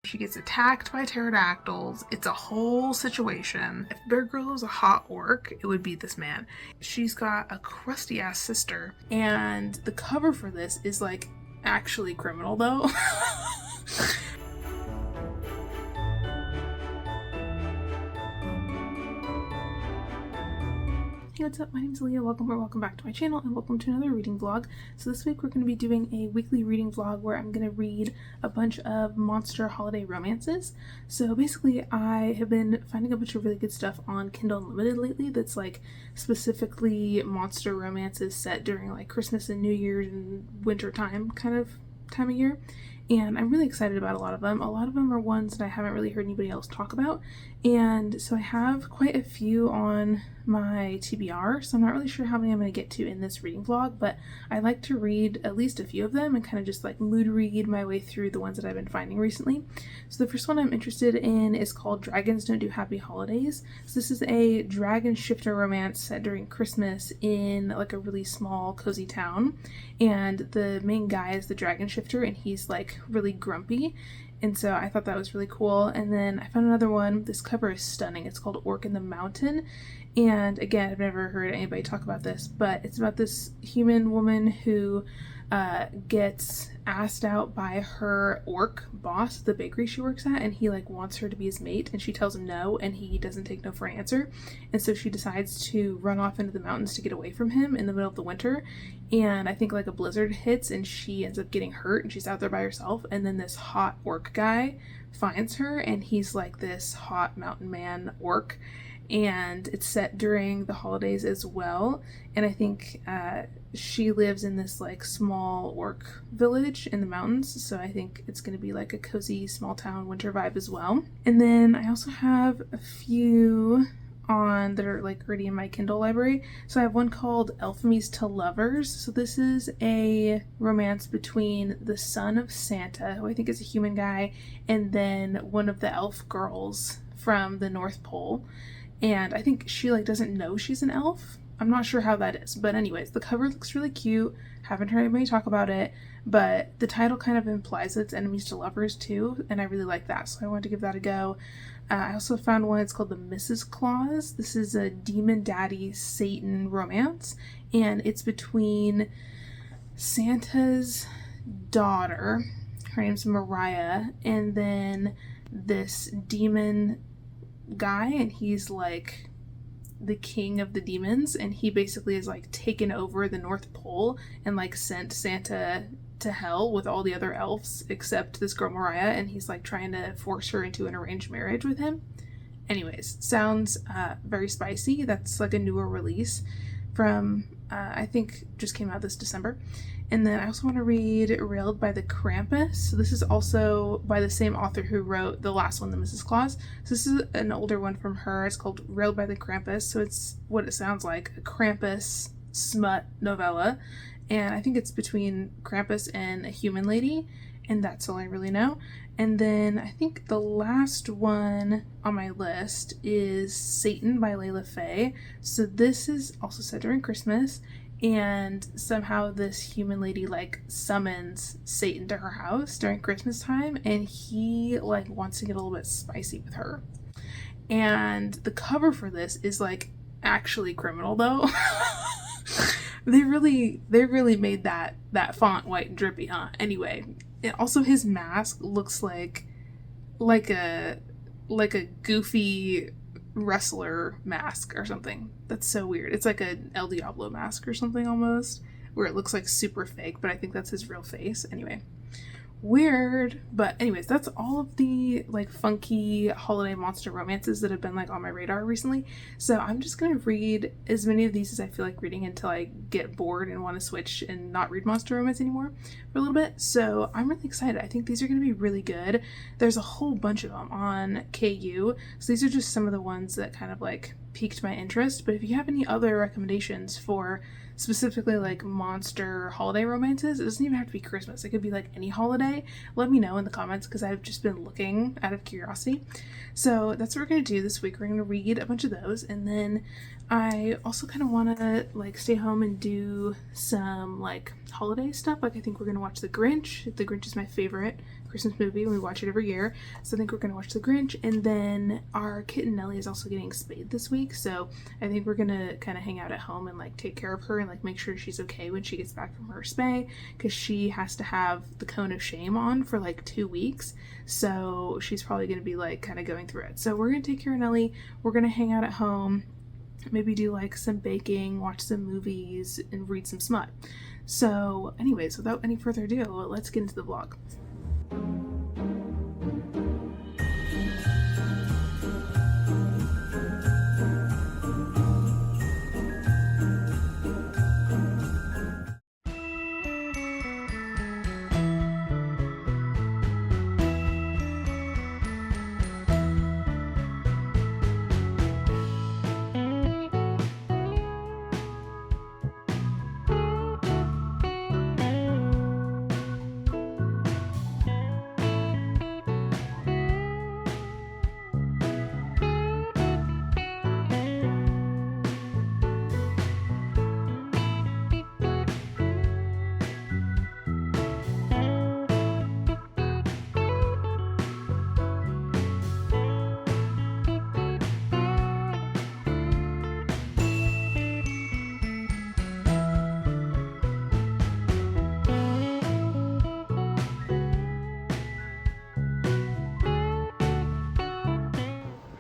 She gets attacked by pterodactyls. It's a whole situation. If Bear Grylls was a hot orc, it would be this man. She's got a crusty ass sister, and the cover for this is like actually criminal though. Hey, what's up? My name's Alea. Welcome back to my channel, and welcome to another reading vlog. So this week we're going to be doing a weekly reading vlog where I'm going to read a bunch of monster holiday romances. So basically I have been finding a bunch of really good stuff on Kindle Unlimited lately that's like specifically monster romances set during like Christmas and New Year's and winter time of year. And I'm really excited about a lot of them. A lot of them are ones that I haven't really heard anybody else talk about. And so I have quite a few on my TBR, so I'm not really sure how many I'm going to get to in this reading vlog, but I like to read at least a few of them and kind of just like mood read my way through the ones that I've been finding recently. So the first one I'm interested in is called Dragons Don't Do Happy Holidays. So this is a dragon shifter romance set during Christmas in like a really small cozy town, and the main guy is the dragon shifter and he's like really grumpy. And so I thought that was really cool. And then I found another one. This cover is stunning. It's called Orc in the Mountain. And again, I've never heard anybody talk about this, but it's about this human woman who gets asked out by her orc boss at the bakery she works at, and he like wants her to be his mate, and she tells him no, and he doesn't take no for an answer. And so she decides to run off into the mountains to get away from him in the middle of the winter. And I think like a blizzard hits and she ends up getting hurt and she's out there by herself, and then this hot orc guy finds her, and he's like this hot mountain man orc, and it's set during the holidays as well. And I think she lives in this like small orc village in the mountains, so I think it's going to be like a cozy small town winter vibe as well. And then I also have a few on that are like already in my Kindle library. So I have one called Alchemies to Lovers. So this is a romance between the son of Santa, who I think is a human guy, and then one of the elf girls from the North Pole. And I think she like doesn't know she's an elf. I'm not sure how that is, but anyways, the cover looks really cute. Haven't heard anybody talk about it, but the title kind of implies it's enemies to lovers too, and I really like that, so I wanted to give that a go. I also found one. It's called the Mrs. Claus. This is a demon daddy Satan romance, and it's between Santa's daughter, her name's Mariah, and then this demon guy, and he's like the king of the demons, and he basically is like taken over the North Pole and like sent Santa to hell with all the other elves except this girl Mariah, and he's like trying to force her into an arranged marriage with him. Anyways, sounds very spicy. That's like a newer release from I think just came out this December. And then I also want to read Railed by the Krampus. So this is also by the same author who wrote the last one, the Mrs. Claus. So this is an older one from her. It's called Railed by the Krampus. So it's what it sounds like, a Krampus smut novella. And I think it's between Krampus and a human lady, and that's all I really know. And then I think the last one on my list is Satan by Layla Faye. So this is also set during Christmas, and somehow this human lady like summons Satan to her house during Christmas time, and he like wants to get a little bit spicy with her. And the cover for this is like actually criminal though. They really made that font white and drippy, huh? Anyway, also his mask looks like a goofy wrestler mask or something. That's so weird. It's like a El Diablo mask or something almost, where it looks like super fake, but I think that's his real face. Anyway, weird. But anyways, that's all of the like funky holiday monster romances that have been like on my radar recently. So I'm just gonna read as many of these as I feel like reading until I get bored and want to switch and not read monster romance anymore for a little bit. So I'm really excited. I think these are gonna be really good. There's a whole bunch of them on KU, so these are just some of the ones that kind of like piqued my interest. But if you have any other recommendations for specifically like monster holiday romances, it doesn't even have to be Christmas, it could be like any holiday, let me know in the comments, because I've just been looking out of curiosity. So that's what we're going to do this week. We're going to read a bunch of those, and then I also kind of want to like stay home and do some like holiday stuff. Like I think we're going to watch The Grinch. The Grinch is my favorite Christmas movie, and we watch it every year. So I think we're gonna watch The Grinch, and then our kitten Nellie is also getting spayed this week, so I think we're gonna kind of hang out at home and like take care of her and like make sure she's okay when she gets back from her spay, because she has to have the cone of shame on for like 2 weeks, so she's probably gonna be like kind of going through it. So we're gonna take care of Nellie, we're gonna hang out at home, maybe do like some baking, watch some movies, and read some smut. So anyways, without any further ado, let's get into the vlog.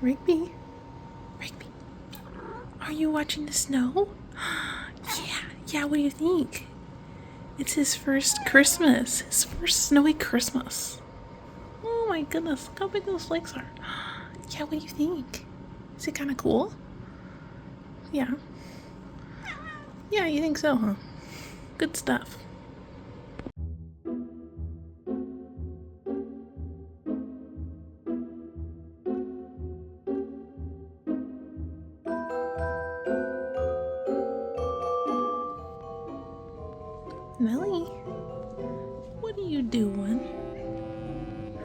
Rigby? Rigby? Are you watching the snow? Yeah, what do you think? It's his first Christmas. His first snowy Christmas. Oh my goodness, look how big those legs are. Yeah, what do you think? Is it kind of cool? Yeah. Yeah, you think so, huh? Good stuff. Nellie, what are you doing?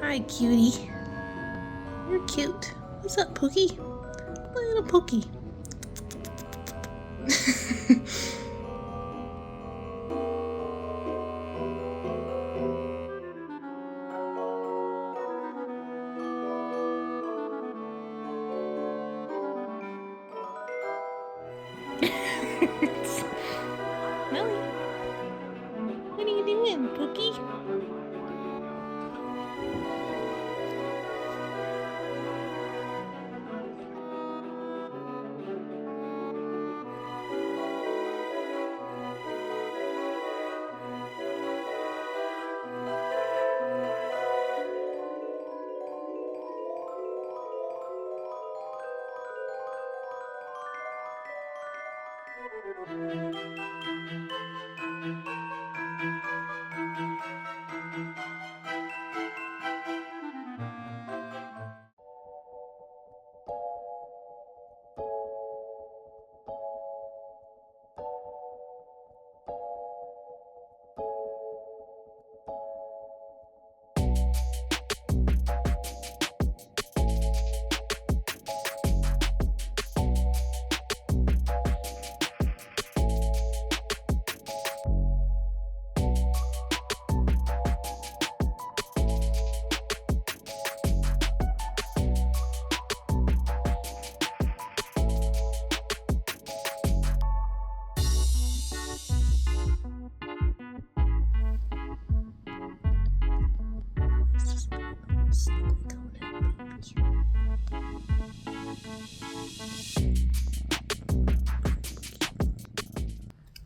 Hi, cutie. You're cute. What's up, Pookie? Little Pookie. Nellie, what are you doing, Pookie?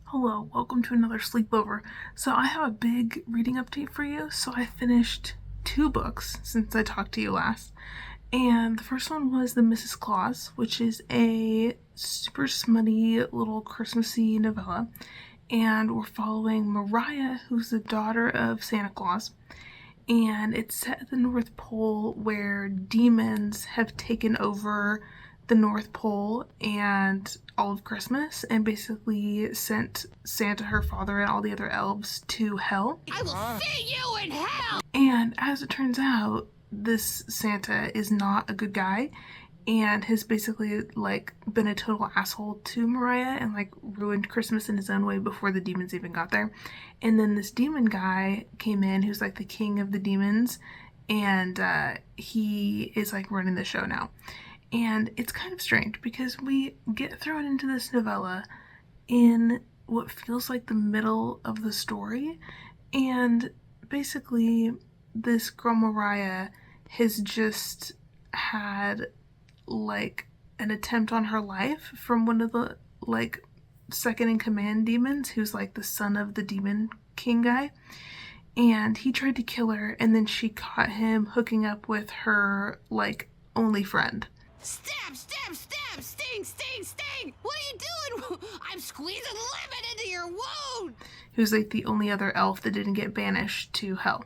Hello, welcome to another sleepover. So I have a big reading update for you. So I finished 2 books since I talked to you last. And the first one was The Mrs. Claus, which is a super smutty little Christmassy novella. And we're following Mariah, who's the daughter of Santa Claus. And it's set at the North Pole, where demons have taken over the North Pole and all of Christmas and basically sent Santa, her father, and all the other elves to hell. I will see you in hell! And as it turns out, this Santa is not a good guy, and has basically like been a total asshole to Mariah and like ruined Christmas in his own way before the demons even got there. And then this demon guy came in who's like the king of the demons, and he is like running the show now. And it's kind of strange because we get thrown into this novella in what feels like the middle of the story, and basically this girl Mariah has just had like an attempt on her life from one of the like second in command demons who's like the son of the demon king guy, and he tried to kill her, and then she caught him hooking up with her like only friend. Stab, stab, stab, sting, sting, sting! What are you doing? I'm squeezing lemon into your wound! Who's like the only other elf that didn't get banished to hell.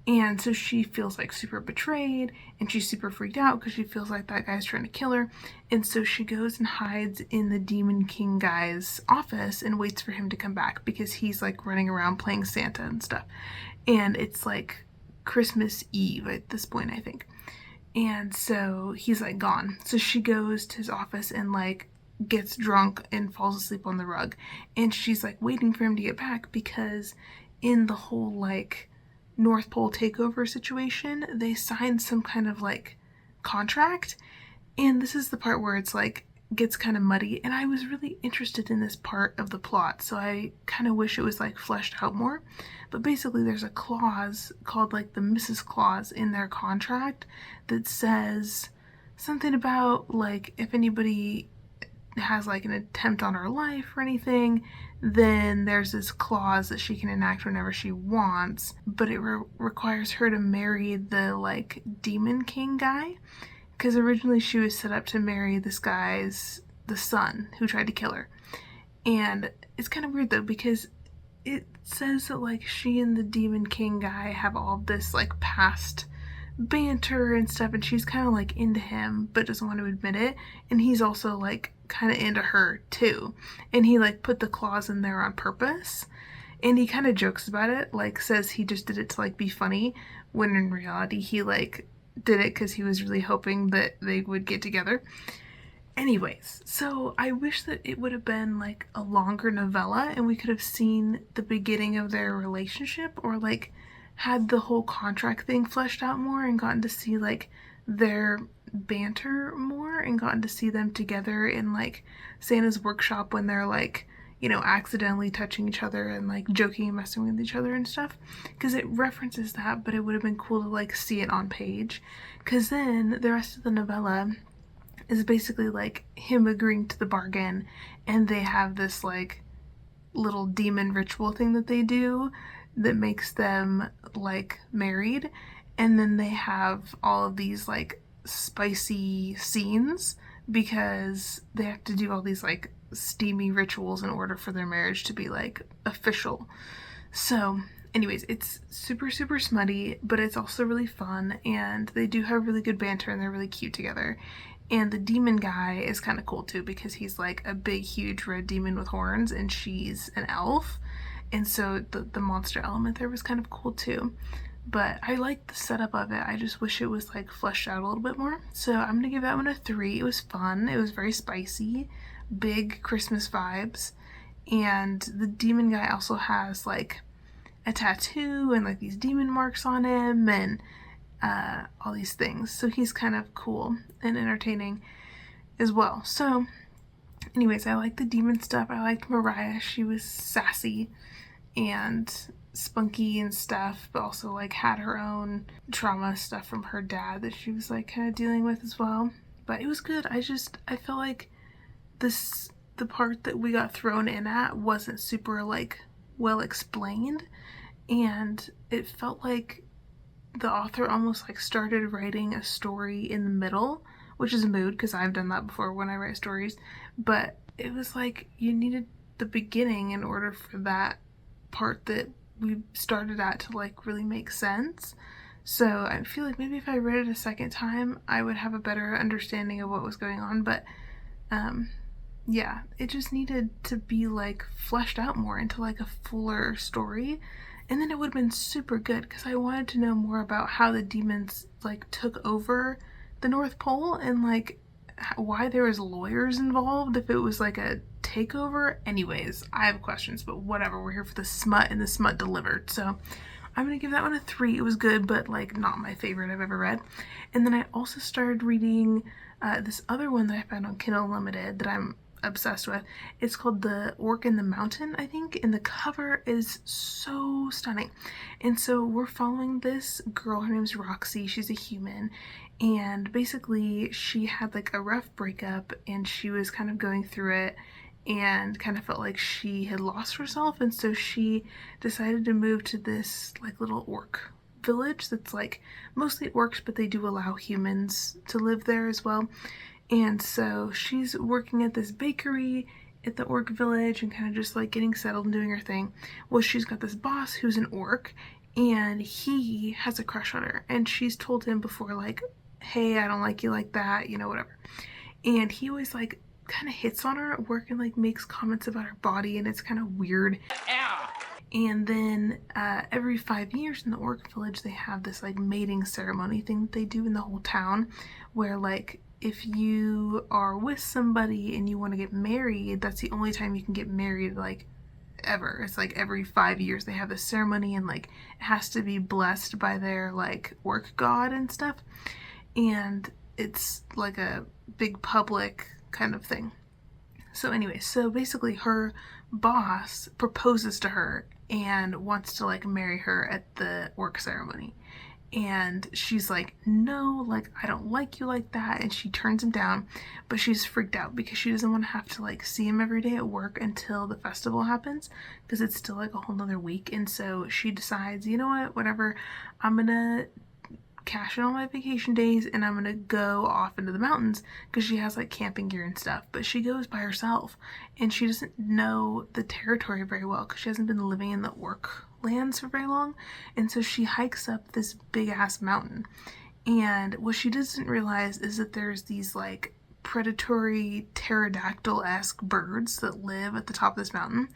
And so she feels like super betrayed, and she's super freaked out because she feels like that guy's trying to kill her. And so she goes and hides in the Demon King guy's office and waits for him to come back because he's like running around playing Santa and stuff. And it's like Christmas Eve at this point, I think. And so he's like gone. So she goes to his office and like gets drunk and falls asleep on the rug. And she's like waiting for him to get back because in the whole like North Pole takeover situation, they signed some kind of like contract. And this is the part where it's like gets kind of muddy, and I was really interested in this part of the plot, so I kind of wish it was like fleshed out more. But basically there's a clause called like the Mrs. Clause in their contract that says something about like if anybody has like an attempt on her life or anything, then there's this clause that she can enact whenever she wants, but it requires her to marry the like Demon King guy, because originally she was set up to marry this guy's the son who tried to kill her. And it's kind of weird though, because it says that like she and the Demon King guy have all this like past banter and stuff, and she's kind of like into him but doesn't want to admit it, and he's also like kind of into her too, and he like put the clause in there on purpose, and he kind of jokes about it, like says he just did it to like be funny, when in reality he like did it because he was really hoping that they would get together. Anyways, so I wish that it would have been like a longer novella and we could have seen the beginning of their relationship, or like had the whole contract thing fleshed out more and gotten to see like their banter more and gotten to see them together in like Santa's workshop when they're like, you know, accidentally touching each other and like joking and messing with each other and stuff, because it references that, but it would have been cool to like see it on page, because then the rest of the novella is basically like him agreeing to the bargain, and they have this like little demon ritual thing that they do that makes them like married, and then they have all of these like spicy scenes because they have to do all these like steamy rituals in order for their marriage to be like official. So anyways, it's super smutty, but it's also really fun, and they do have really good banter and they're really cute together. And the demon guy is kind of cool too, because he's like a big huge red demon with horns and she's an elf, and so the monster element there was kind of cool too. But I like the setup of it. I just wish it was like fleshed out a little bit more. So I'm gonna give that one a 3. It was fun. It was very spicy, big Christmas vibes. And the demon guy also has like a tattoo and like these demon marks on him and all these things. So he's kind of cool and entertaining as well. So anyways, I like the demon stuff. I liked Mariah. She was sassy and spunky and stuff, but also like had her own trauma stuff from her dad that she was like kind of dealing with as well. But it was good. I felt like the part that we got thrown in at wasn't super like well explained, and it felt like the author almost like started writing a story in the middle, which is a mood because I've done that before when I write stories, but it was like you needed the beginning in order for that part that we started at to like really make sense. So I feel like maybe if I read it a second time I would have a better understanding of what was going on, but yeah, it just needed to be like fleshed out more into like a fuller story, and then it would have been super good because I wanted to know more about how the demons like took over the North Pole and like why there was lawyers involved, if it was like a takeover. Anyways, I have questions, but whatever. We're here for the smut, and the smut delivered. So I'm gonna give that one a 3. It was good, but like not my favorite I've ever read. And then I also started reading this other one that I found on Kindle Unlimited that I'm obsessed with. It's called The Orc in the Mountain, I think, and the cover is so stunning. And so we're following this girl. Her name's Roxy. She's a human, and basically she had like a rough breakup, and she was kind of going through it and kind of felt like she had lost herself, and so she decided to move to this like little orc village that's like mostly orcs, but they do allow humans to live there as well. And so she's working at this bakery at the orc village and kind of just like getting settled and doing her thing. Well, she's got this boss who's an orc, and he has a crush on her, and she's told him before like, hey, I don't like you like that, you know, whatever. And he always like kind of hits on her at work and like makes comments about her body, and it's kind of weird. Ow. And then every 5 years in the orc village they have this like mating ceremony thing that they do in the whole town, where like if you are with somebody and you want to get married, that's the only time you can get married, like ever. It's like every 5 years they have this ceremony, and like it has to be blessed by their like orc god and stuff, and it's like a big public kind of thing. So anyway, so basically her boss proposes to her and wants to like marry her at the orc ceremony, and she's like, no, like I don't like you like that, and she turns him down. But she's freaked out because she doesn't want to have to like see him every day at work until the festival happens, because it's still like a whole nother week. And so she decides, you know what, whatever, I'm gonna cash in all my vacation days and I'm gonna go off into the mountains, because she has like camping gear and stuff. But she goes by herself, and she doesn't know the territory very well because she hasn't been living in the orc lands for very long. And so she hikes up this big ass mountain, and what she doesn't realize is that there's these like predatory pterodactyl-esque birds that live at the top of this mountain.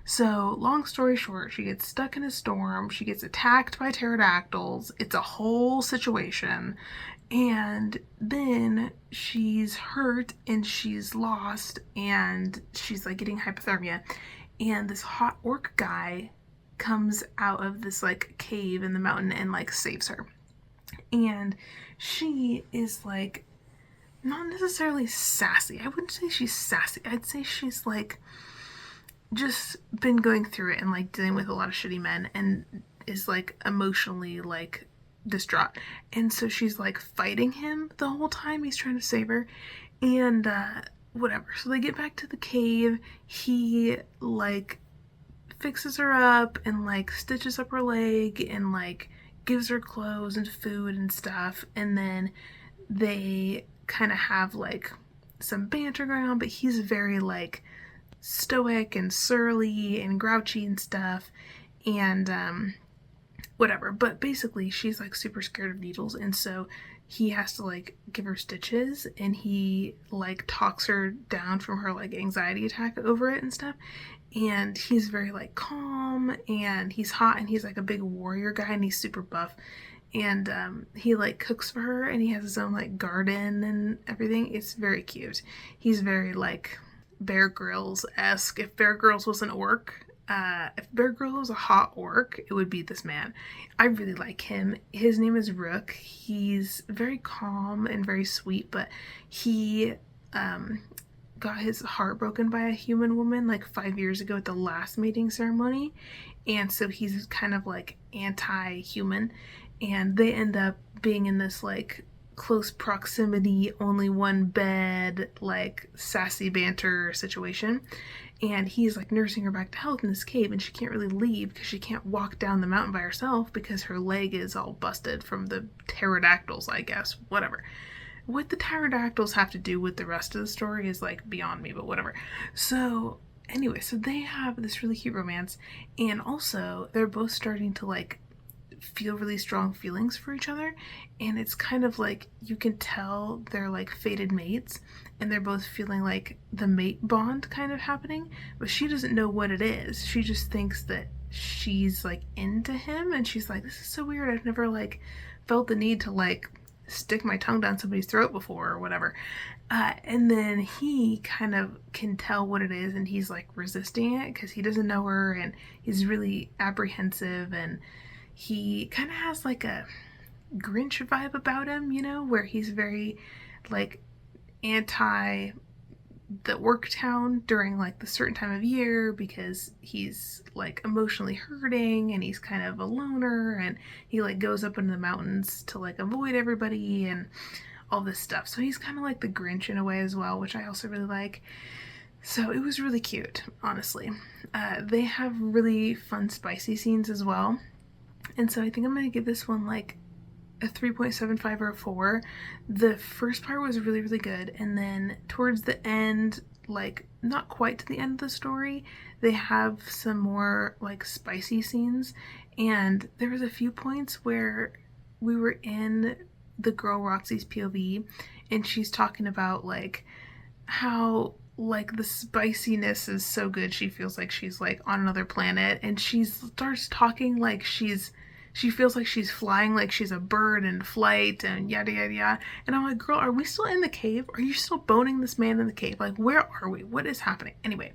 So long story short, she gets stuck in a storm, she gets attacked by pterodactyls, it's a whole situation, and then she's hurt and she's lost, and she's like getting hypothermia, and this hot orc guy comes out of this like cave in the mountain and like saves her. And she is like not necessarily sassy. I wouldn't say she's sassy. I'd say she's like just been going through it and like dealing with a lot of shitty men, and is like emotionally like distraught. And so she's like fighting him the whole time he's trying to save her, and whatever. So they get back to the cave. He like fixes her up and like stitches up her leg and like gives her clothes and food and stuff, and then they kind of have like some banter going on, but he's very like stoic and surly and grouchy and stuff, and whatever. But basically she's like super scared of needles, and so he has to like give her stitches, and he like talks her down from her like anxiety attack over it and stuff. And he's very like calm, and he's hot, and he's like a big warrior guy, and he's super buff, and he like cooks for her, and he has his own like garden and everything. It's very cute. He's very like Bear Grylls-esque. If Bear Grylls was an orc, if Bear Grylls was a hot orc, it would be this man. I really like him. His name is Rook. He's very calm and very sweet, but he got his heart broken by a human woman like 5 years ago at the last mating ceremony, and so he's kind of like anti-human, and they end up being in this like close proximity, only one bed, like sassy banter situation. And he's like nursing her back to health in this cave, and she can't really leave because she can't walk down the mountain by herself because her leg is all busted from the pterodactyls, I guess. Whatever. What the pterodactyls have to do with the rest of the story is like beyond me, but whatever. So anyway, so they have this really cute romance, and also they're both starting to like feel really strong feelings for each other, and it's kind of like you can tell they're like fated mates, and they're both feeling like the mate bond kind of happening, but she doesn't know what it is. She just thinks that she's like into him, and she's like, this is so weird, I've never like felt the need to like stick my tongue down somebody's throat before or whatever. And then he kind of can tell what it is, and he's like resisting it because he doesn't know her, and he's really apprehensive, and he kind of has like a Grinch vibe about him, you know, where he's very like anti the work town during like the certain time of year because he's like emotionally hurting and he's kind of a loner, and he like goes up into the mountains to like avoid everybody and all this stuff. So he's kind of like the Grinch in a way as well, which I also really like. So it was really cute, honestly. They have really fun spicy scenes as well, and so I think I'm gonna give this one like a 3.75 or a 4. The first part was really, really good, and then towards the end, like not quite to the end of the story, they have some more like spicy scenes, and there was a few points where we were in the girl Roxy's POV, and she's talking about like how like the spiciness is so good she feels like she's like on another planet, and she starts talking like she feels like she's flying, like she's a bird in flight, and yada yada yada. And I'm like, girl, are we still in the cave? Are you still boning this man in the cave? Like, where are we? What is happening? Anyway,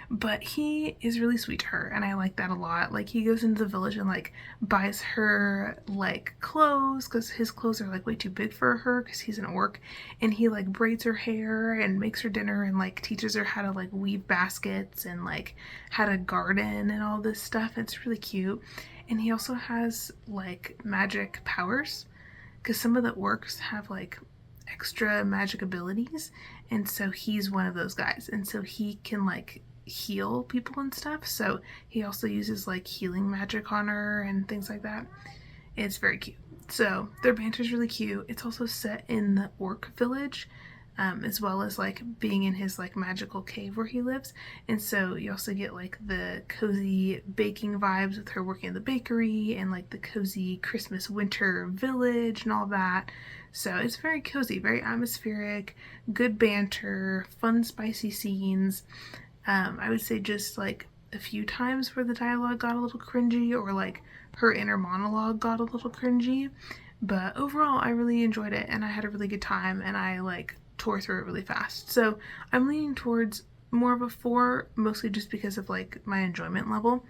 but he is really sweet to her, and I like that a lot. Like, he goes into the village and like buys her like clothes because his clothes are like way too big for her because he's an orc, and he like braids her hair and makes her dinner and like teaches her how to like weave baskets and like how to garden and all this stuff. It's really cute. And he also has like magic powers because some of the orcs have like extra magic abilities, and so he's one of those guys, and so he can like heal people and stuff. So he also uses like healing magic on her and things like that. It's very cute. So their banter is really cute. It's also set in the orc village, as well as like being in his like magical cave where he lives, and so you also get like the cozy baking vibes with her working in the bakery, and like the cozy Christmas winter village and all that. So it's very cozy, very atmospheric, good banter, fun spicy scenes. I would say just like a few times where the dialogue got a little cringy, or like her inner monologue got a little cringy, but overall I really enjoyed it, and I had a really good time, and I like tore through it really fast. So I'm leaning towards more of a 4, mostly just because of like my enjoyment level.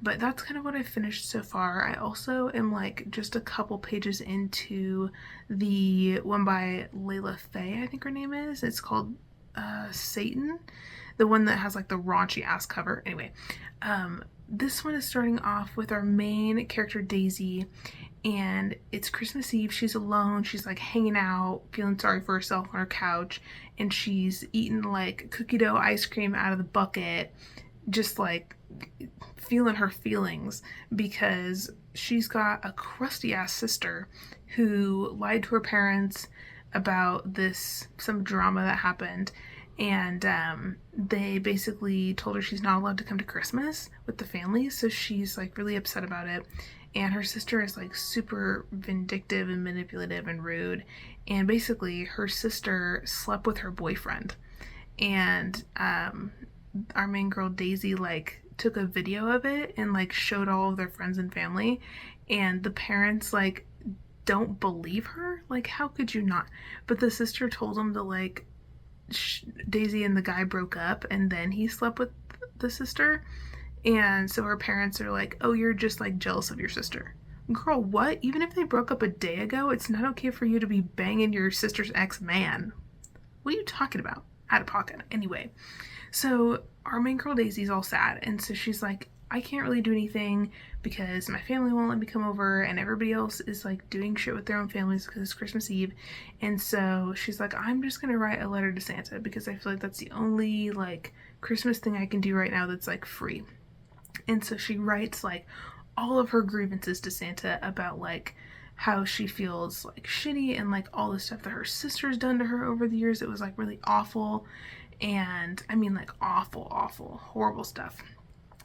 But that's kind of what I finished so far. I also am like just a couple pages into the one by Layla Faye, I think her name is. It's called Satan, the one that has like the raunchy ass cover. Anyway, this one is starting off with our main character Daisy, and it's Christmas Eve. She's alone. She's like hanging out, feeling sorry for herself on her couch, and she's eating like cookie dough ice cream out of the bucket, just like feeling her feelings because she's got a crusty ass sister who lied to her parents about some drama that happened, and they basically told her she's not allowed to come to Christmas with the family, so she's like really upset about it. And her sister is like super vindictive and manipulative and rude, and basically her sister slept with her boyfriend, and our main girl Daisy like took a video of it and like showed all of their friends and family, and the parents like don't believe her. Like, how could you not? But the sister told them that like Daisy and the guy broke up, and then he slept with the sister. And so her parents are like, oh, you're just like jealous of your sister. Girl, what? Even if they broke up a day ago, it's not okay for you to be banging your sister's ex-man. What are you talking about? Out of pocket. Anyway, so our main girl Daisy's all sad, and so she's like, I can't really do anything because my family won't let me come over, and everybody else is like doing shit with their own families because it's Christmas Eve. And so she's like, I'm just gonna write a letter to Santa because I feel like that's the only like Christmas thing I can do right now that's like free. And so she writes like all of her grievances to Santa about like how she feels like shitty and like all the stuff that her sister's done to her over the years. It was like really awful, and I mean like awful, horrible stuff.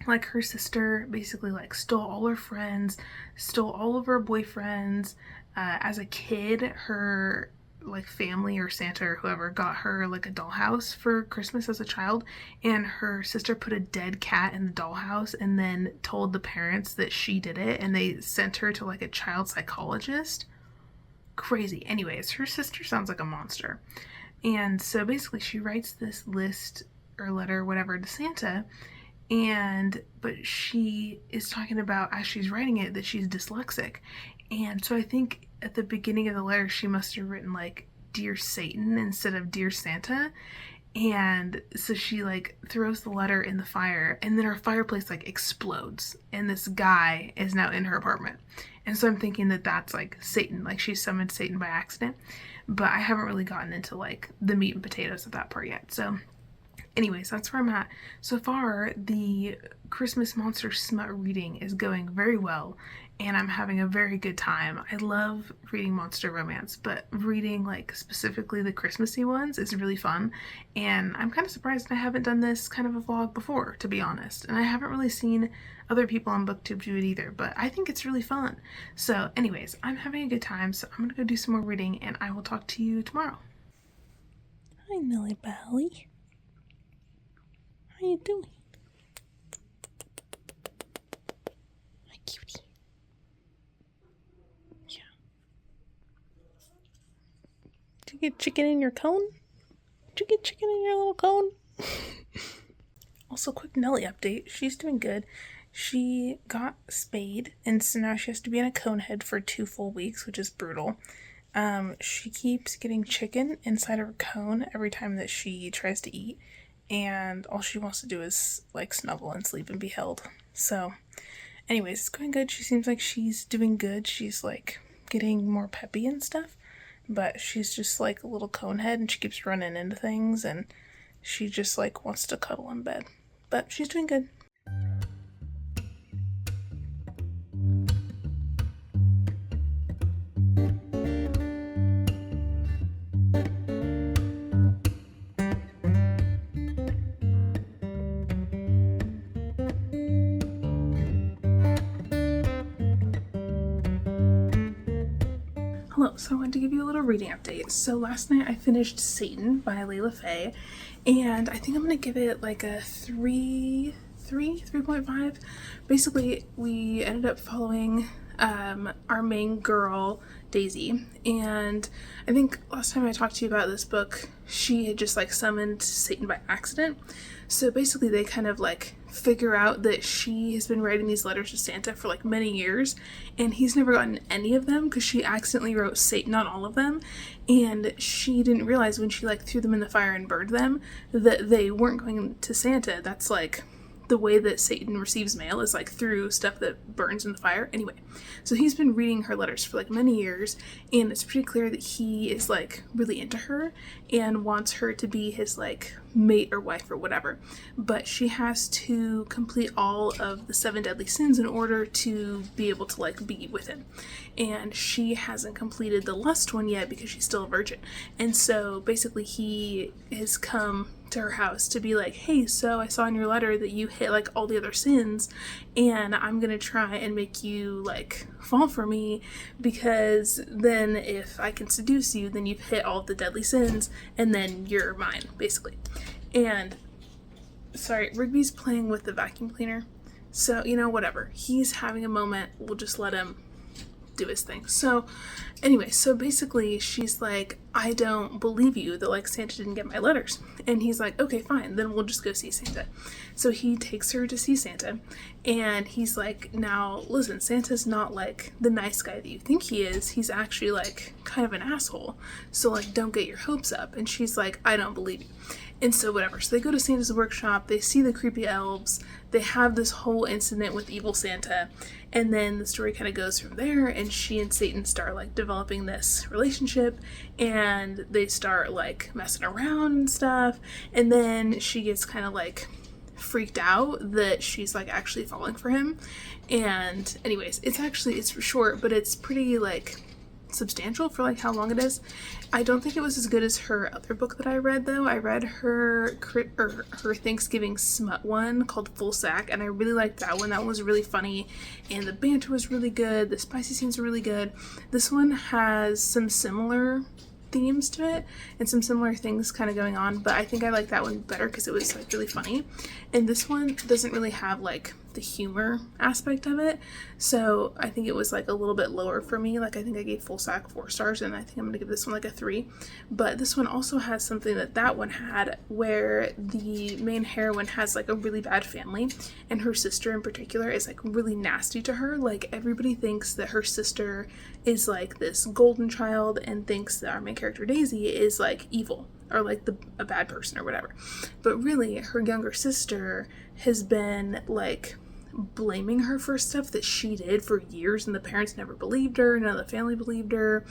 Like her sister basically like stole all her friends, stole all of her boyfriends. As a kid, her like family or Santa or whoever got her like a dollhouse for Christmas as a child, and her sister put a dead cat in the dollhouse and then told the parents that she did it, and they sent her to like a child psychologist. crazy. Anyways, her sister sounds like a monster. And so basically she writes this list or letter, whatever, to Santa. But she is talking about, as she's writing it, that she's dyslexic. And so I think at the beginning of the letter, she must have written like, Dear Satan instead of Dear Santa. And so she like throws the letter in the fire, and then her fireplace like explodes, and this guy is now in her apartment. And so I'm thinking that that's like Satan, like she summoned Satan by accident, but I haven't really gotten into like the meat and potatoes of that part yet. So anyways, that's where I'm at. So far, the Christmas monster smut reading is going very well, and I'm having a very good time. I love reading monster romance, but reading like specifically the Christmassy ones is really fun, and I'm kind of surprised I haven't done this kind of a vlog before, to be honest, and I haven't really seen other people on booktube do it either, but I think it's really fun. So anyways, I'm having a good time, so I'm gonna go do some more reading, and I will talk to you tomorrow. Hi, Nellie Bally. How you doing? Hi, cutie. Yeah. Did you get chicken in your cone? Did you get chicken in your little cone? Also, quick Nellie update. She's doing good. She got spayed, and so now she has to be in a cone head for 2 full weeks, which is brutal. She keeps getting chicken inside of her cone every time that she tries to eat, and all she wants to do is like snuggle and sleep and be held. So anyways, it's going good. She seems like she's doing good. She's like getting more peppy and stuff, but she's just like a little cone head, and she keeps running into things, and she just like wants to cuddle in bed, but she's doing good. Hello, so I wanted to give you a little reading update. So last night I finished Satan by Alea, and I think I'm going to give it like a 3.5. Basically, we ended up following our main girl, Daisy, and I think last time I talked to you about this book, she had just like summoned Satan by accident. So basically they kind of like figure out that she has been writing these letters to Santa for like many years, and he's never gotten any of them because she accidentally wrote Satan on all of them, and she didn't realize when she like threw them in the fire and burned them that they weren't going to Santa. That's like the way that Satan receives mail, is like through stuff that burns in the fire. Anyway, so he's been reading her letters for like many years, and it's pretty clear that he is like really into her and wants her to be his like mate or wife or whatever, but she has to complete all of the 7 deadly sins in order to be able to like be with him, and she hasn't completed the lust one yet because she's still a virgin. And so basically he has come to her house to be like, hey, so I saw in your letter that you hit like all the other sins, and I'm gonna try and make you like fall for me, because then if I can seduce you, then you've hit all the deadly sins and then you're mine, basically. And sorry, Rigby's playing with the vacuum cleaner, so you know, whatever, he's having a moment, we'll just let him do his thing. So anyway, so basically she's like, I don't believe you that like Santa didn't get my letters. And he's like, okay, fine, then we'll just go see Santa. So he takes her to see Santa, and he's like, now listen, Santa's not like the nice guy that you think he is. He's actually like kind of an asshole, so like don't get your hopes up. And she's like, I don't believe you. And so whatever, so they go to Santa's workshop, they see the creepy elves, they have this whole incident with evil Santa, and then the story kind of goes from there, and she and Satan start like developing this relationship, and they start like messing around and stuff, and then she gets kind of like freaked out that she's like actually falling for him. And anyways, it's short, but it's pretty like substantial for like how long it is. I don't think it was as good as her other book that I read, though. I read her Thanksgiving smut one called Full Sack, and I really liked that one. That one was really funny, and the banter was really good. The spicy scenes were really good. This one has some similar themes to it and some similar things kind of going on, but I think I like that one better because it was like really funny. And this one doesn't really have like the humor aspect of it. So I think it was like a little bit lower for me. Like I think I gave Full Sack 4 stars, and I think I'm gonna give this one like a 3. But this one also has something that one had, where the main heroine has like a really bad family, and her sister in particular is like really nasty to her. Like everybody thinks that her sister is like this golden child and thinks that our main character Daisy is like evil or like a bad person or whatever. But really her younger sister has been like blaming her for stuff that she did for years, and the parents never believed her, none of the family believed her.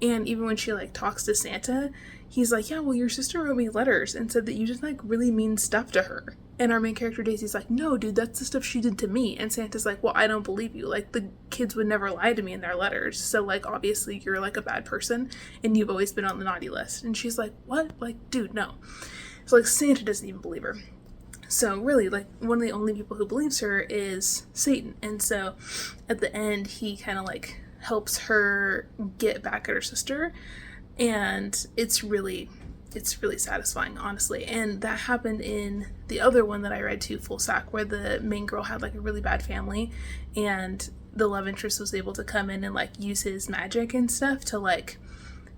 And even when she like talks to Santa, he's like, yeah, well, your sister wrote me letters and said that you did like really mean stuff to her. And our main character Daisy's like, no dude, that's the stuff she did to me. And Santa's like, well, I don't believe you, like the kids would never lie to me in their letters, so like obviously you're like a bad person and you've always been on the naughty list. And she's like, what? Like, dude, no. So like Santa doesn't even believe her. So really, like, one of the only people who believes her is Satan. And so at the end, he kind of like helps her get back at her sister, and it's really satisfying, honestly. And that happened in the other one that I read too, Full Sack, where the main girl had like a really bad family, and the love interest was able to come in and like use his magic and stuff to like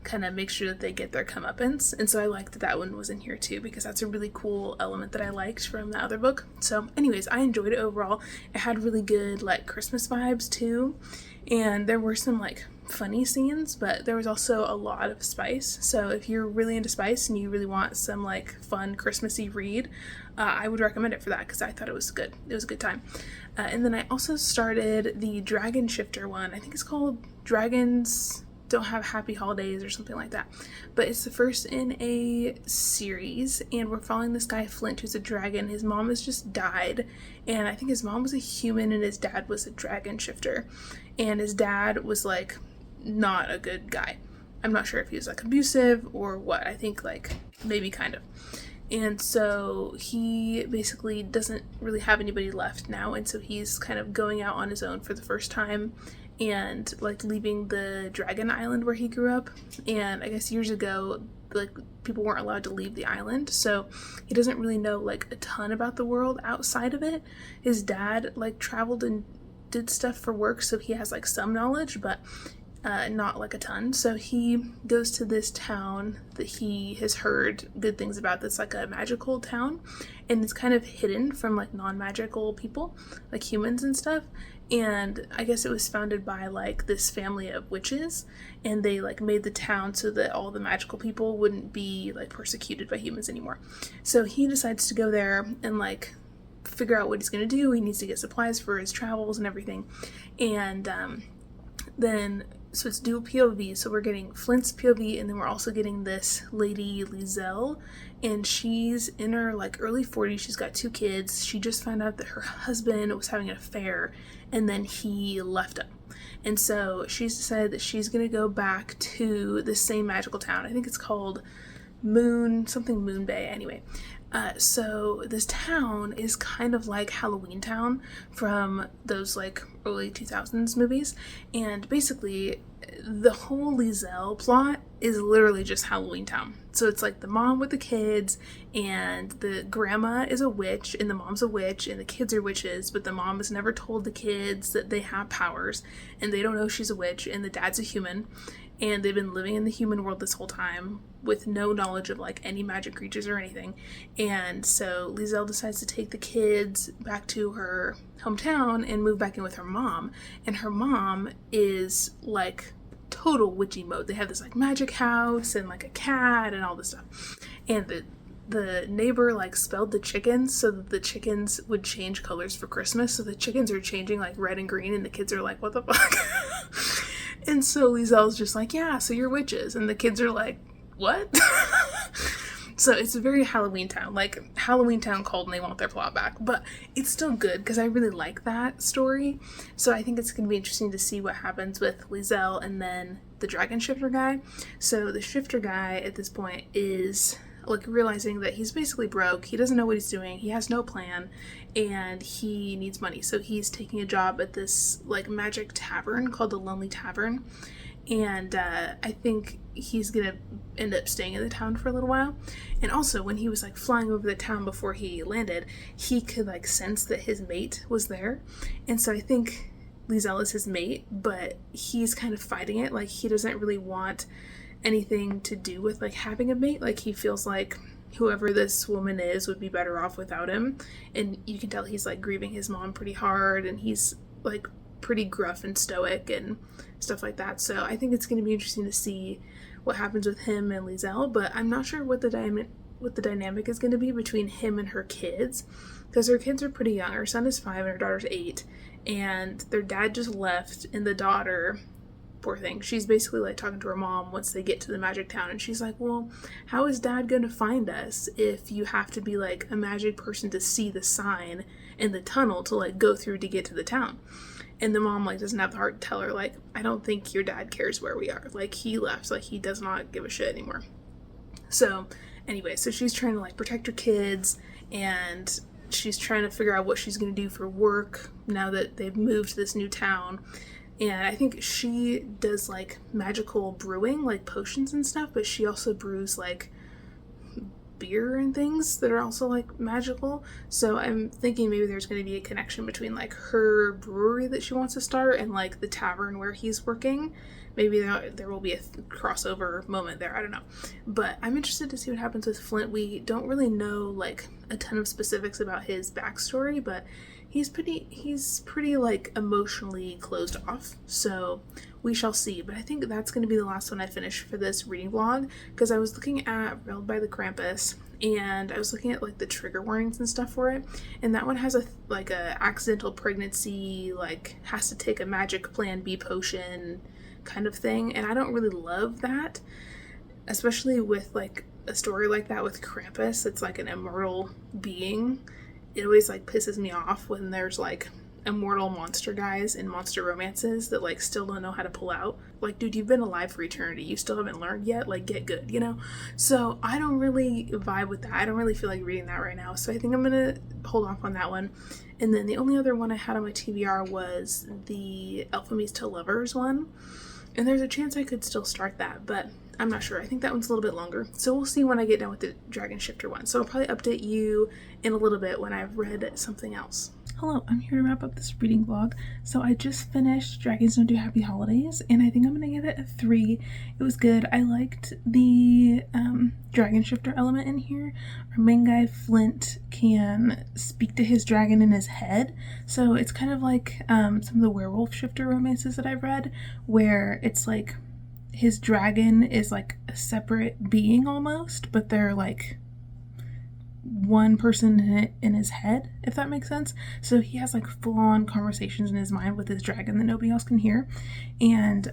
kind of make sure that they get their comeuppance. And so I liked that one was in here too, because that's a really cool element that I liked from the other book. So anyways, I enjoyed it overall. It had really good like Christmas vibes too, and there were some like funny scenes, but there was also a lot of spice. So if you're really into spice and you really want some like fun Christmassy read, I would recommend it for that, because I thought it was good. It was a good time. And then I also started the Dragon Shifter one. I think it's called Dragons Don't Have Happy Holidays or something like that. But it's the first in a series, and we're following this guy Flint, who's a dragon. His mom has just died, and I think his mom was a human and his dad was a dragon shifter. And his dad was like not a good guy. I'm not sure if he was like abusive or what. I think like maybe kind of. And so he basically doesn't really have anybody left now, and so he's kind of going out on his own for the first time and like leaving the dragon island where he grew up. And I guess years ago, like people weren't allowed to leave the island, so he doesn't really know like a ton about the world outside of it. His dad like traveled and did stuff for work, so he has like some knowledge, but not like a ton. So he goes to this town that he has heard good things about, that's like a magical town, and it's kind of hidden from like non-magical people, like humans and stuff. And I guess it was founded by like this family of witches, and they like made the town so that all the magical people wouldn't be like persecuted by humans anymore. So he decides to go there and like figure out what he's gonna do. He needs to get supplies for his travels and everything. And then so it's dual POV, so we're getting Flint's POV, and then we're also getting this lady Lizelle, and she's in her like early 40s. She's got 2 kids. She just found out that her husband was having an affair, and then he left him. And so she's decided that she's gonna go back to the same magical town. I think it's called Moon Bay anyway. So this town is kind of like Halloween Town from those like early 2000s movies, and basically the whole Lizelle plot is literally just Halloween Town. So it's like the mom with the kids, and the grandma is a witch, and the mom's a witch, and the kids are witches, but the mom has never told the kids that they have powers, and they don't know she's a witch, and the dad's a human, and they've been living in the human world this whole time with no knowledge of like any magic creatures or anything. And so Lizelle decides to take the kids back to her hometown and move back in with her mom, and her mom is like total witchy mode. They have this like magic house and like a cat and all this stuff, and the neighbor like spelled the chickens so that the chickens would change colors for Christmas. So the chickens are changing like red and green, and the kids are like, what the fuck? And so Lizelle's just like, yeah, so you're witches, and the kids are like, what? So it's a very Halloween Town, like Halloween Town called and they want their plot back, but it's still good because I really like that story. So I think it's going to be interesting to see what happens with Lizelle and then the Dragon Shifter guy. So the Shifter guy at this point is like realizing that he's basically broke. He doesn't know what he's doing. He has no plan, and he needs money. So he's taking a job at this like magic tavern called the Lonely Tavern. and I think he's gonna end up staying in the town for a little while. And also, when he was like flying over the town before he landed, he could like sense that his mate was there, and so I think Lizelle is his mate, but he's kind of fighting it. Like, he doesn't really want anything to do with like having a mate. Like, he feels like whoever this woman is would be better off without him, and you can tell he's like grieving his mom pretty hard, and he's like pretty gruff and stoic and stuff like that. So I think it's going to be interesting to see what happens with him and Lizelle, but I'm not sure what the dynamic is going to be between him and her kids, because her kids are pretty young. Her son is 5 and her daughter's 8, and their dad just left, and the daughter, poor thing, she's basically like talking to her mom once they get to the magic town, and she's like, well, how is dad going to find us if you have to be like a magic person to see the sign in the tunnel to like go through to get to the town? And the mom like doesn't have the heart to tell her, like, I don't think your dad cares where we are. Like, he left. Like, he does not give a shit anymore. So anyway, so she's trying to like protect her kids, and she's trying to figure out what she's going to do for work now that they've moved to this new town. And I think she does like magical brewing, like potions and stuff, but she also brews like beer and things that are also like magical. So I'm thinking maybe there's going to be a connection between like her brewery that she wants to start and like the tavern where he's working. Maybe there will be a crossover moment there. I don't know. But I'm interested to see what happens with Flint. We don't really know like a ton of specifics about his backstory, but he's pretty like emotionally closed off. So we shall see. But I think that's going to be the last one I finish for this reading vlog, because I was looking at Railed by the Krampus, and I was looking at like the trigger warnings and stuff for it, and that one has a accidental pregnancy, like has to take a magic plan B potion kind of thing, and I don't really love that, especially with like a story like that with Krampus. It's like an immortal being. It always like pisses me off when there's like immortal monster guys in monster romances that like still don't know how to pull out. Like, dude, you've been alive for eternity, you still haven't learned yet? Like, get good, you know? So I don't really vibe with that. I don't really feel like reading that right now, so I think I'm gonna hold off on that one. And then the only other one I had on my TBR was the Alphemies to Lovers one, and there's a chance I could still start that, but I'm not sure. I think that one's a little bit longer, so we'll see when I get done with the Dragon Shifter one. So I'll probably update you in a little bit when I've read something else. Hello, I'm here to wrap up this reading vlog. So I just finished Dragons Don't Do Happy Holidays, and I think I'm gonna give it a 3. It was good. I liked the dragon shifter element in here. Our main guy Flint can speak to his dragon in his head, so it's kind of like some of the werewolf shifter romances that I've read, where it's like his dragon is like a separate being almost, but they're like one person in his head, if that makes sense. So he has like full-on conversations in his mind with his dragon that nobody else can hear, and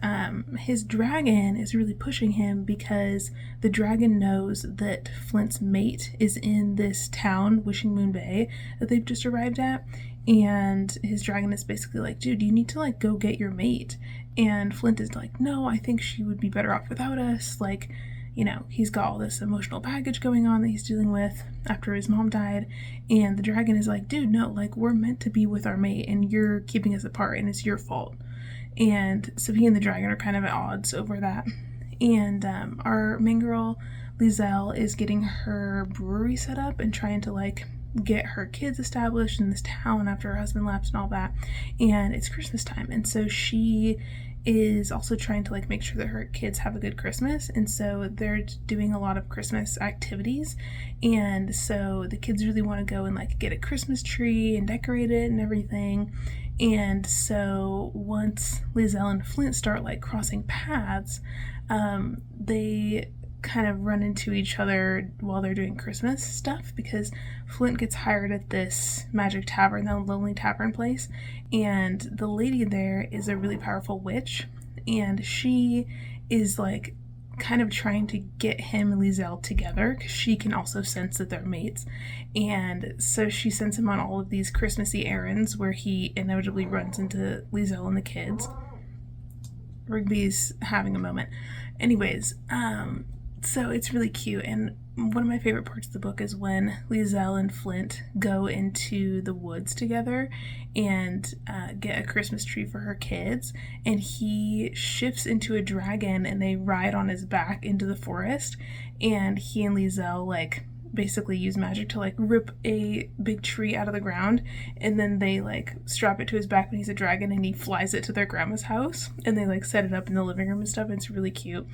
his dragon is really pushing him because the dragon knows that Flint's mate is in this town, Wishing Moon Bay, that they've just arrived at, and his dragon is basically like, dude, you need to like go get your mate. And Flint is like, no, I think she would be better off without us. Like, you know, he's got all this emotional baggage going on that he's dealing with after his mom died, and the dragon is like, dude, no, like, we're meant to be with our mate, and you're keeping us apart, and it's your fault. And so he and the dragon are kind of at odds over that. And our main girl, Lizelle, is getting her brewery set up and trying to, like, get her kids established in this town after her husband left and all that. And it's Christmas time, and so she is also trying to like make sure that her kids have a good Christmas, and so they're doing a lot of Christmas activities, and so the kids really want to go and like get a Christmas tree and decorate it and everything. And so once Lizelle and Flint start like crossing paths, they kind of run into each other while they're doing Christmas stuff, because Flint gets hired at this magic tavern, the Lonely Tavern place, and the lady there is a really powerful witch, and she is like kind of trying to get him and Lizelle together because she can also sense that they're mates. And so she sends him on all of these Christmassy errands where he inevitably runs into Lizelle and the kids. Rigby's having a moment. Anyways, So it's really cute, and one of my favorite parts of the book is when Liesel and Flint go into the woods together and get a Christmas tree for her kids, and he shifts into a dragon and they ride on his back into the forest, and he and Liesel like basically use magic to like rip a big tree out of the ground, and then they like strap it to his back when he's a dragon and he flies it to their grandma's house, and they like set it up in the living room and stuff. It's really cute,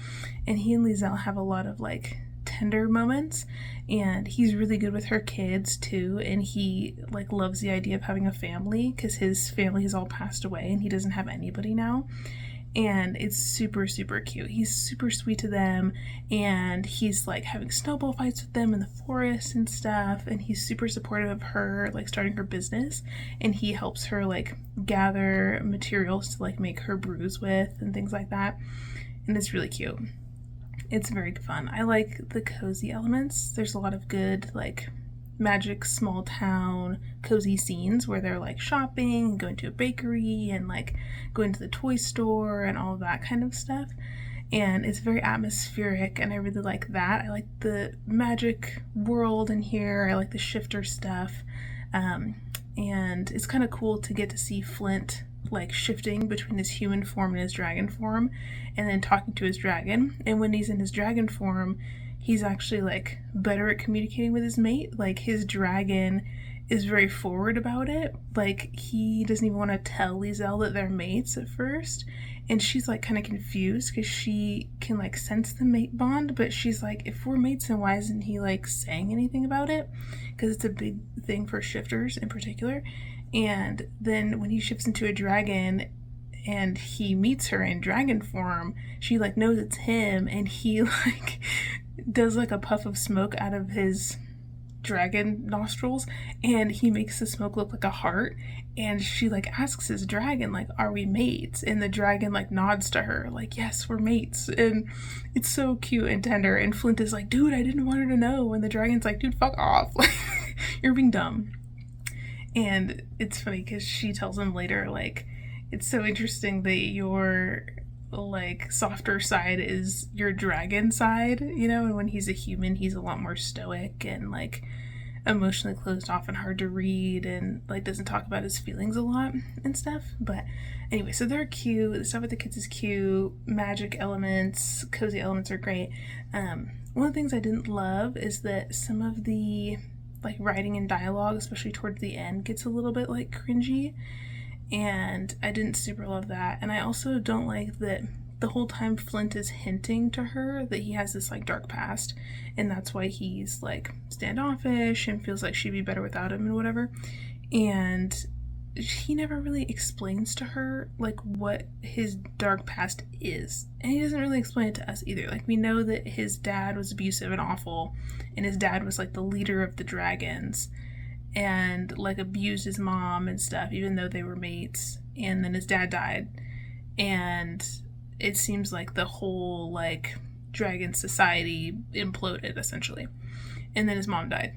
and he and Liesel have a lot of like tender moments, and he's really good with her kids too, and he like loves the idea of having a family because his family has all passed away and he doesn't have anybody now. And it's super, super cute. He's super sweet to them, and he's like having snowball fights with them in the forest and stuff, and he's super supportive of her like starting her business, and he helps her like gather materials to like make her brews with and things like that, and it's really cute. It's very fun. I like the cozy elements. There's a lot of good like magic small town cozy scenes where they're like shopping and going to a bakery and like going to the toy store and all of that kind of stuff, and it's very atmospheric, and I really like that. I like the magic world in here. I like the shifter stuff, and it's kind of cool to get to see Flint like shifting between his human form and his dragon form, and then talking to his dragon. And when he's in his dragon form, he's actually like better at communicating with his mate. Like his dragon is very forward about it. Like he doesn't even want to tell Liesel that they're mates at first, and she's like kind of confused because she can like sense the mate bond, but she's like, if we're mates, then why isn't he like saying anything about it? Because it's a big thing for shifters in particular. And then when he shifts into a dragon and he meets her in dragon form, she like knows it's him, and he like does like a puff of smoke out of his dragon nostrils, and he makes the smoke look like a heart, and she like asks his dragon like, are we mates? And the dragon like nods to her like, yes, we're mates. And it's so cute and tender, and Flint is like, dude, I didn't want her to know, and the dragon's like, dude, fuck off. Like, you're being dumb. And it's funny because she tells him later like, it's so interesting that your like softer side is your dragon side, you know, and when he's a human he's a lot more stoic and like emotionally closed off and hard to read, and like doesn't talk about his feelings a lot and stuff. But anyway, so they're cute. The stuff with the kids is cute. Magic elements, cozy elements are great. One of the things I didn't love is that some of the like writing and dialogue, especially towards the end, gets a little bit like cringy, and I didn't super love that. And I also don't like that the whole time Flint is hinting to her that he has this like dark past, and that's why he's like standoffish and feels like she'd be better without him and whatever. And he never really explains to her like what his dark past is, and he doesn't really explain it to us either. Like, we know that his dad was abusive and awful, and his dad was like the leader of the dragons and like abused his mom and stuff even though they were mates, and then his dad died, and it seems like the whole like dragon society imploded essentially, and then his mom died,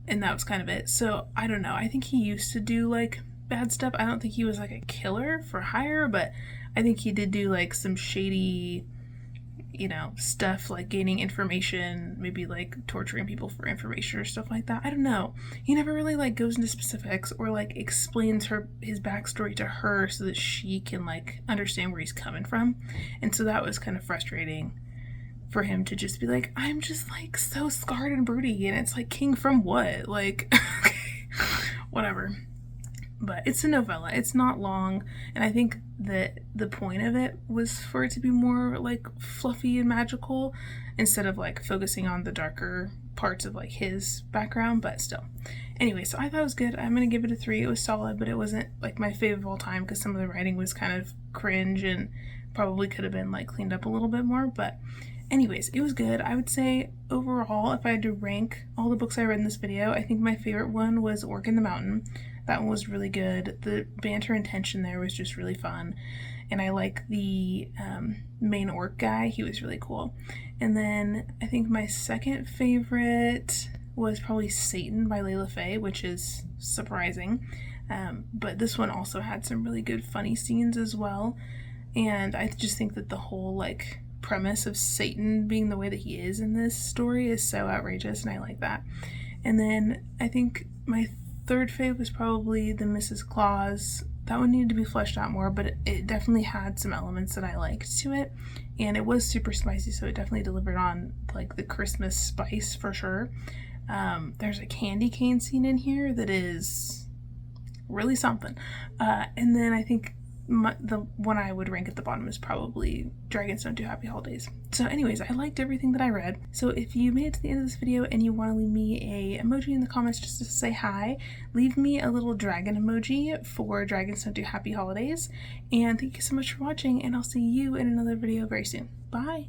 and that was kind of it. So I don't know, I think he used to do like bad stuff. I don't think he was like a killer for hire, but I think he did do like some shady, you know, stuff, like gaining information, maybe like torturing people for information or stuff like that. I don't know. He never really like goes into specifics or like explains his backstory to her so that she can like understand where he's coming from. And so that was kind of frustrating for him to just be like, I'm just like so scarred and broody, and it's like, king from what? Like, whatever. But it's a novella. It's not long, and I think that the point of it was for it to be more like fluffy and magical instead of like focusing on the darker parts of like his background, but still. Anyway, so I thought it was good. I'm gonna give it a 3. It was solid, but it wasn't like my favorite of all time because some of the writing was kind of cringe and probably could have been like cleaned up a little bit more. But anyways, it was good. I would say overall, if I had to rank all the books I read in this video, I think my favorite one was Orc in the Mountain. That one was really good. The banter and tension there was just really fun. And I like the main orc guy. He was really cool. And then I think my second favorite was probably Satan by Layla Faye, which is surprising. But this one also had some really good funny scenes as well. And I just think that the whole like premise of Satan being the way that he is in this story is so outrageous, and I like that. And then I think my third fave was probably the Mrs. Claus. That one needed to be fleshed out more, but it definitely had some elements that I liked to it, and it was super spicy, so it definitely delivered on like the Christmas spice for sure. There's a candy cane scene in here that is really something. And then I think the one I would rank at the bottom is probably Dragons Don't Do Happy Holidays. So anyways, I liked everything that I read. So if you made it to the end of this video and you want to leave me a emoji in the comments just to say hi, leave me a little dragon emoji for Dragons Don't Do Happy Holidays. And thank you so much for watching, and I'll see you in another video very soon. Bye!